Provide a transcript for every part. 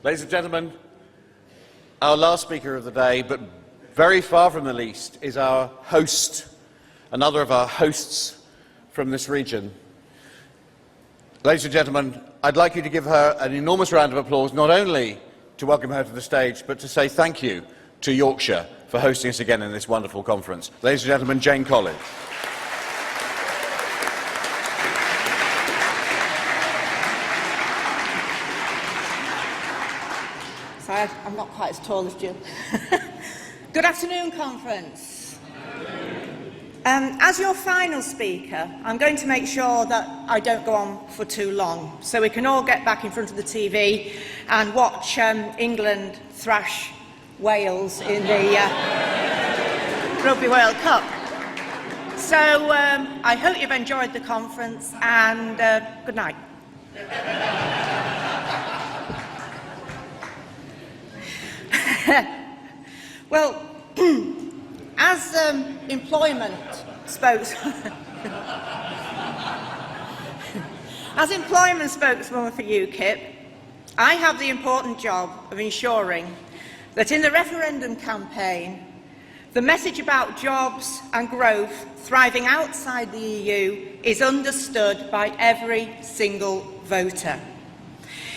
Ladies and gentlemen, our last speaker of the day, but very far from the least, is our host, another of our hosts from this region. Ladies and gentlemen, I'd like you to give her an enormous round of applause, not only to welcome her to the stage, but to say thank you to Yorkshire for hosting us again in this wonderful conference. Ladies and gentlemen, Jane Collins. Sorry, I'm not quite as tall as Jill. Good afternoon, conference. As your final speaker, I'm going to make sure that I don't go on for too long, so we can all get back in front of the TV and watch England thrash Wales in the Rugby World Cup. So I hope you've enjoyed the conference, and good night. Well, as employment spokeswoman for UKIP, I have the important job of ensuring that in the referendum campaign, the message about jobs and growth thriving outside the EU is understood by every single voter.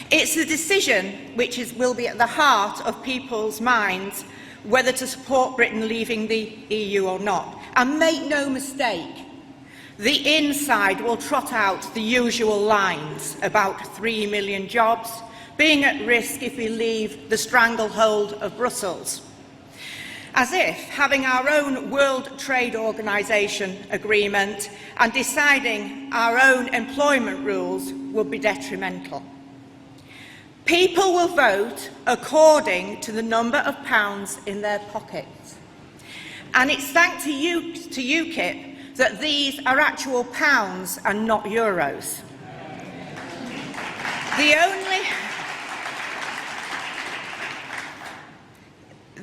It's the decision which will be at the heart of people's minds whether to support Britain leaving the EU or not. And make no mistake, the inside will trot out the usual lines about 3 million jobs being at risk if we leave the stranglehold of Brussels. As if having our own World Trade Organization agreement and deciding our own employment rules would be detrimental. People will vote according to the number of pounds in their pockets. And it's thanks to UKIP that these are actual pounds and not euros.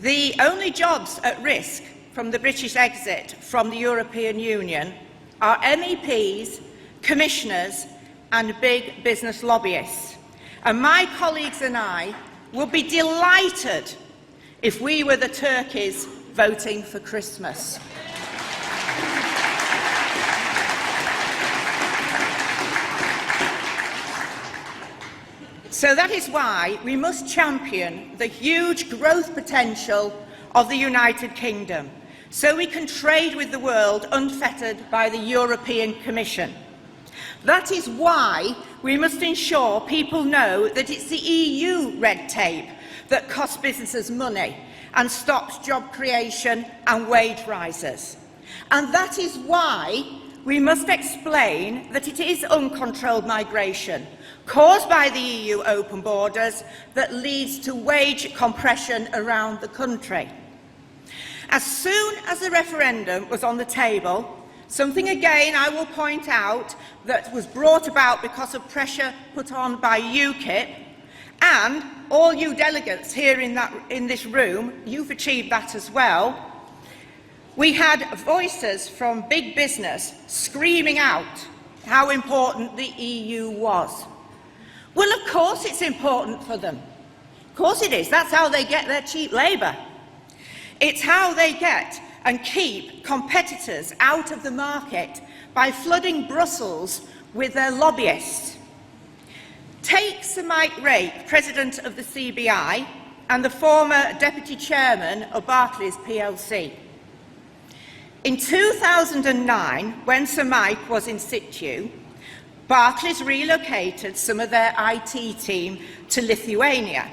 The only jobs at risk from the British exit from the European Union are MEPs, commissioners and big business lobbyists. And my colleagues and I would be delighted if we were the turkeys voting for Christmas. So that is why we must champion the huge growth potential of the United Kingdom, so we can trade with the world unfettered by the European Commission. That is why we must ensure people know that it's the EU red tape that costs businesses money and stops job creation and wage rises. And that is why we must explain that it is uncontrolled migration caused by the EU open borders that leads to wage compression around the country. As soon as the referendum was on the table, something again I will point out that was brought about because of pressure put on by UKIP, and all you delegates here in this room, you've achieved that as well. We had voices from big business screaming out how important the EU was. Well, of course it's important for them. Of course it is. That's how they get their cheap labour. It's how they get and keep competitors out of the market by flooding Brussels with their lobbyists. Take Sir Mike Rake, President of the CBI and the former Deputy Chairman of Barclays plc. In 2009, when Sir Mike was in situ, Barclays relocated some of their IT team to Lithuania,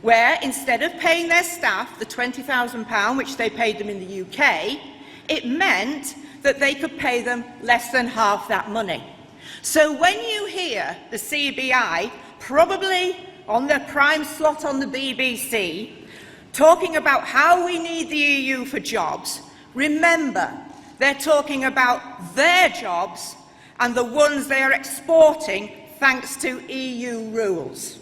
where instead of paying their staff the £20,000 which they paid them in the UK, it meant that they could pay them less than half that money. So when you hear the CBI, probably on their prime slot on the BBC, talking about how we need the EU for jobs, remember they're talking about their jobs and the ones they are exporting thanks to EU rules.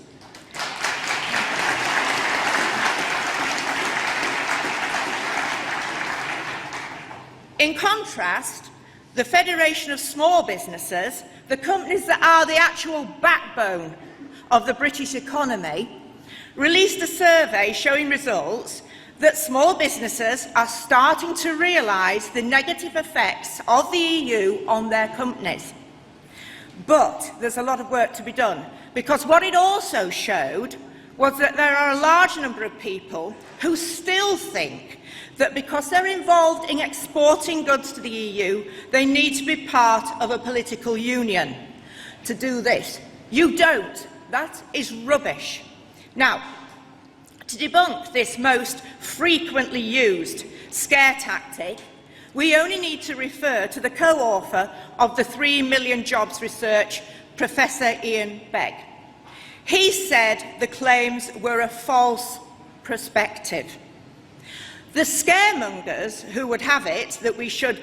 In contrast, the Federation of Small Businesses, the companies that are the actual backbone of the British economy, released a survey showing results that small businesses are starting to realise the negative effects of the EU on their companies. But there's a lot of work to be done, because what it also showed was that there are a large number of people who still think that because they're involved in exporting goods to the EU, they need to be part of a political union to do this. You don't. That is rubbish. Now, to debunk this most frequently used scare tactic, we only need to refer to the co-author of the 3 Million Jobs research, Professor Ian Begg. He said the claims were a false perspective. The scaremongers who would have it that we should,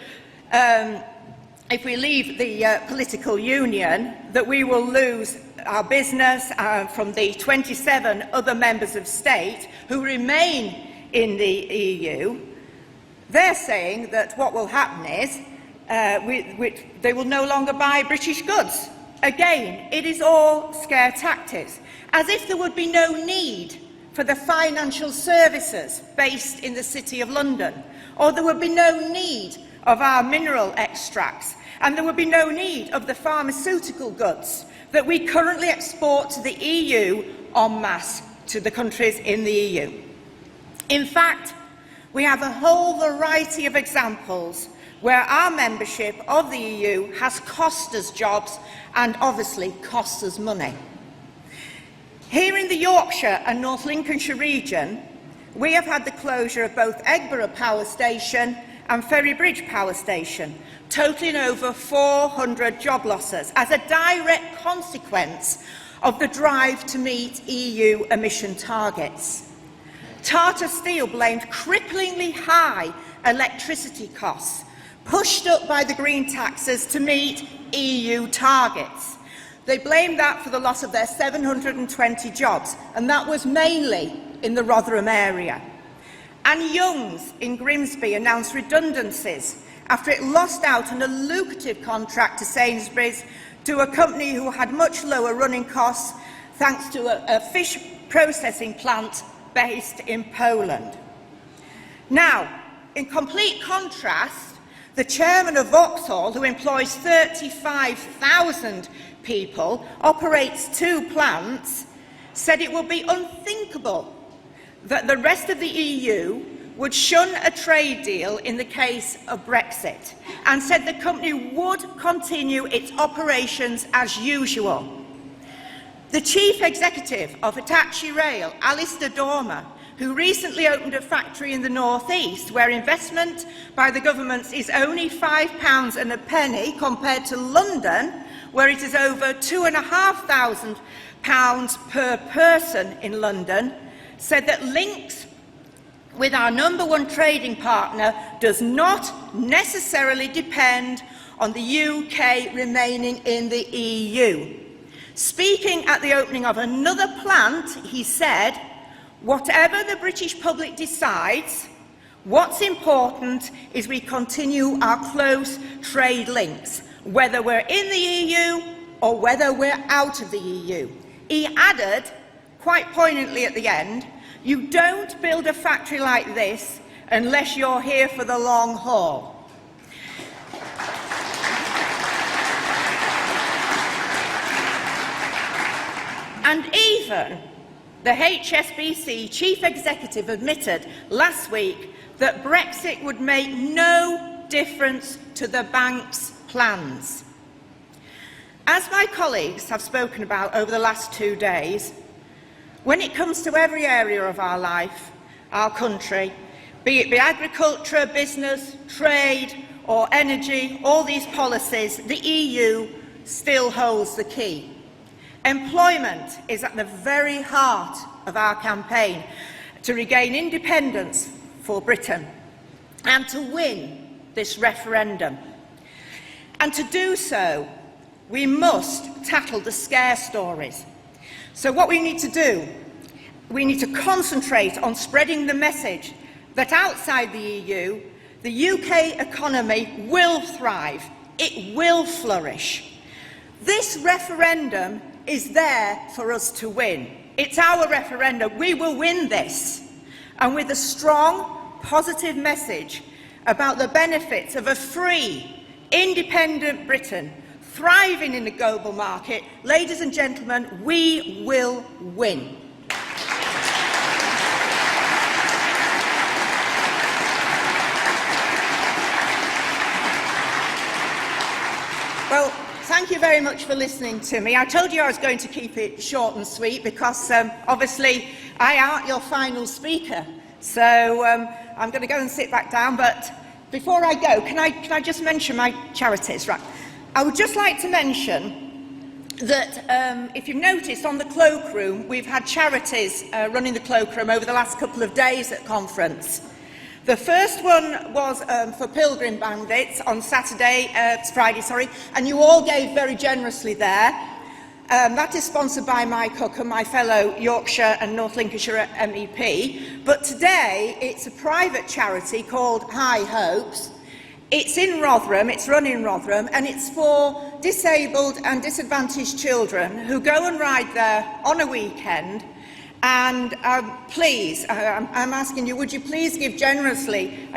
if we leave the political union, that we will lose our business from the 27 other members of state who remain in the EU, they're saying that what will happen is they will no longer buy British goods. Again, it is all scare tactics, as if there would be no need for the financial services based in the City of London, or there would be no need of our mineral extracts, and there would be no need of the pharmaceutical goods that we currently export to the EU en masse to the countries in the EU. In fact, we have a whole variety of examples where our membership of the EU has cost us jobs and obviously cost us money. Here in the Yorkshire and North Lincolnshire region, we have had the closure of both Eggborough Power Station and Ferrybridge Power Station, totalling over 400 job losses as a direct consequence of the drive to meet EU emission targets. Tata Steel blamed cripplingly high electricity costs, pushed up by the green taxes to meet EU targets. They blamed that for the loss of their 720 jobs, and that was mainly in the Rotherham area. And Young's in Grimsby announced redundancies after it lost out on a lucrative contract to Sainsbury's, to a company who had much lower running costs thanks to a fish processing plant based in Poland. Now, in complete contrast, the chairman of Vauxhall, who employs 35,000 people, operates 2 plants, said it would be unthinkable that the rest of the EU would shun a trade deal in the case of Brexit, and said the company would continue its operations as usual. The chief executive of Hitachi Rail, Alistair Dormer, who recently opened a factory in the North East where investment by the government is only £5 and a penny compared to London, where it is over £2,500 per person in London, said that links with our #1 trading partner does not necessarily depend on the UK remaining in the EU. Speaking at the opening of another plant, he said, "Whatever the British public decides, what's important is we continue our close trade links, whether we're in the EU or whether we're out of the EU." He added, quite poignantly at the end, "You don't build a factory like this unless you're here for the long haul." And even the HSBC chief executive admitted last week that Brexit would make no difference to the bank's plans. As my colleagues have spoken about over the last 2 days, when it comes to every area of our life, our country, be it agriculture, business, trade or energy, all these policies, the EU still holds the key. Employment is at the very heart of our campaign to regain independence for Britain and to win this referendum. And to do so, we must tackle the scare stories. So what we need to do, we need to concentrate on spreading the message that outside the EU, the UK economy will thrive, it will flourish. This referendum is there for us to win. It's our referendum. We will win this. And with a strong, positive message about the benefits of a free, independent Britain thriving in the global market, ladies and gentlemen, we will win. Well, thank you very much for listening to me. I told you I was going to keep it short and sweet because obviously I aren't your final speaker. So I'm going to go and sit back down. But before I go, can I just mention my charities? Right. I would just like to mention that if you've noticed on the cloakroom, we've had charities running the cloakroom over the last couple of days at conference. The first one was for Pilgrim Bandits on Friday, and you all gave very generously there. That is sponsored by my cook and my fellow Yorkshire and North Lincolnshire MEP. But today it's a private charity called High Hopes. It's in Rotherham, it's run in Rotherham, and it's for disabled and disadvantaged children who go and ride there on a weekend. And please, I'm asking you, would you please give generously,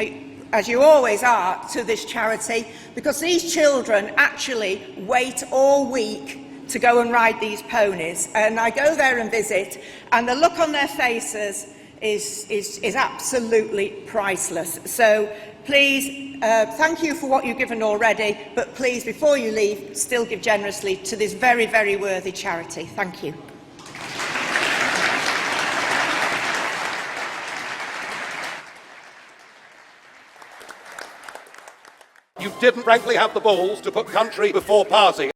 as you always are, to this charity, because these children actually wait all week to go and ride these ponies. And I go there and visit, and the look on their faces is absolutely priceless. So please, thank you for what you've given already, but please, before you leave, still give generously to this very, very worthy charity. Thank you. You didn't frankly have the balls to put country before party.